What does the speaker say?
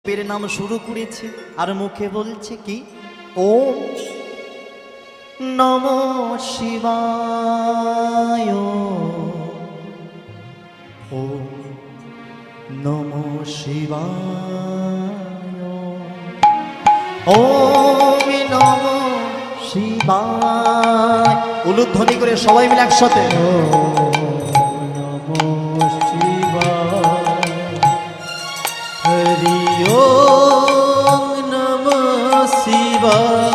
পের নাম শুরু করেছে আর মুখে বলছে কি ওম নমঃ শিবায়, ওম নমঃ শিবায়, ওম নমঃ শিবায়। উলুধ্বনি করে সবাই মিলে একসাথে হরি ওম নমঃ শিবায়।